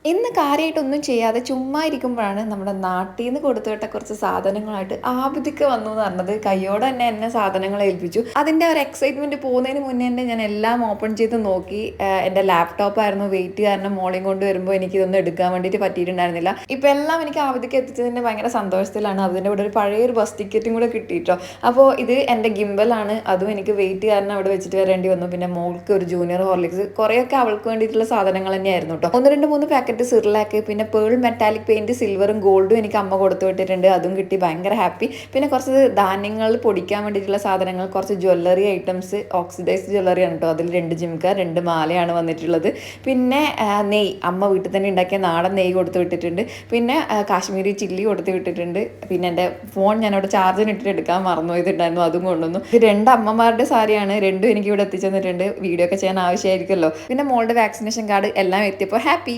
ഇന്ന് കാര്യമായിട്ടൊന്നും ചെയ്യാതെ ചുമ്മാ ഇരിക്കുമ്പോഴാണ് നമ്മുടെ നാട്ടിൽ നിന്ന് കൊടുത്തുവിട്ട കുറച്ച് സാധനങ്ങളായിട്ട് ആബിദിക്ക് വന്നു എന്ന് പറഞ്ഞത്. കയ്യോടെ തന്നെ എന്നെ സാധനങ്ങൾ ഏൽപ്പിച്ചു. അതിൻ്റെ ഒരു എക്സൈറ്റ്മെൻറ്റ് പോകുന്നതിന് മുന്നേ തന്നെ ഞാൻ എല്ലാം ഓപ്പൺ ചെയ്ത് നോക്കി. എൻ്റെ ലാപ്ടോപ്പായിരുന്നു വെയിറ്റ് കാരണം മോളിങ് കൊണ്ട് വരുമ്പോൾ എനിക്കിതൊന്നും എടുക്കാൻ വേണ്ടിയിട്ട് പറ്റിയിട്ടുണ്ടായിരുന്നില്ല. ഇപ്പം എല്ലാം എനിക്ക് ആബിദിക്ക് എത്തിച്ചതിൻ്റെ ഭയങ്കര സന്തോഷത്തിലാണ്. അതിൻ്റെ കൂടെ ഒരു പഴയൊരു ബസ് ടിക്കറ്റും കൂടെ കിട്ടിയിട്ടോ. അപ്പോൾ ഇത് എൻ്റെ ഗിംബലാണ്. അതും എനിക്ക് വെയിറ്റ് കാരണം അവിടെ വെച്ചിട്ട് വരേണ്ടി വന്നു. പിന്നെ മോൾക്ക് ഒരു ജൂനിയർ ഹോർലിക്സ്, കുറേയൊക്കെ അവൾക്ക് വേണ്ടിയിട്ടുള്ള സാധനങ്ങൾ തന്നെയായിരുന്നു കേട്ടോ. 1, 2, 3 പാക്കറ്റ് സിറിലാക്ക്, പിന്നെ പേൾ മെറ്റാലിക് പെയിന്റ് സിൽവറും ഗോൾഡും എനിക്ക് അമ്മ കൊടുത്തു വിട്ടിട്ടുണ്ട്. അതും കിട്ടി, ഭയങ്കര ഹാപ്പി. പിന്നെ കുറച്ച് ധാന്യങ്ങൾ പൊടിക്കാൻ വേണ്ടിയിട്ടുള്ള സാധനങ്ങൾ, കുറച്ച് ജ്വല്ലറി ഐറ്റംസ്, ഓക്സിഡൈസ്ഡ് ജ്വല്ലറി ആണ് കേട്ടോ. അതിൽ 2 ജിംക 2 മാലയാണ് വന്നിട്ടുള്ളത്. പിന്നെ നെയ്യ്, അമ്മ വീട്ടിൽ തന്നെ ഉണ്ടാക്കിയ നാടൻ നെയ്യ് കൊടുത്തു വിട്ടിട്ടുണ്ട്. പിന്നെ കാശ്മീരി ചില്ലി കൊടുത്തു വിട്ടിട്ടുണ്ട്. പിന്നെ എൻ്റെ ഫോൺ ഞാനവിടെ ചാർജിന് ഇട്ടിട്ട് എടുക്കാൻ മറന്നു പോയിട്ടുണ്ടായിരുന്നു, അതും കൊണ്ടുവന്നു. ഇത് 2 അമ്മമാരുടെ സാരിയാണ്, രണ്ടും എനിക്ക് ഇവിടെ എത്തിച്ചു തന്നിട്ടുണ്ട്. വീഡിയോ ഒക്കെ ചെയ്യാൻ ആവശ്യമായിരിക്കുമല്ലോ. പിന്നെ മോളുടെ വാക്സിനേഷൻ കാർഡ് എല്ലാം എത്തിയപ്പോൾ ഹാപ്പി.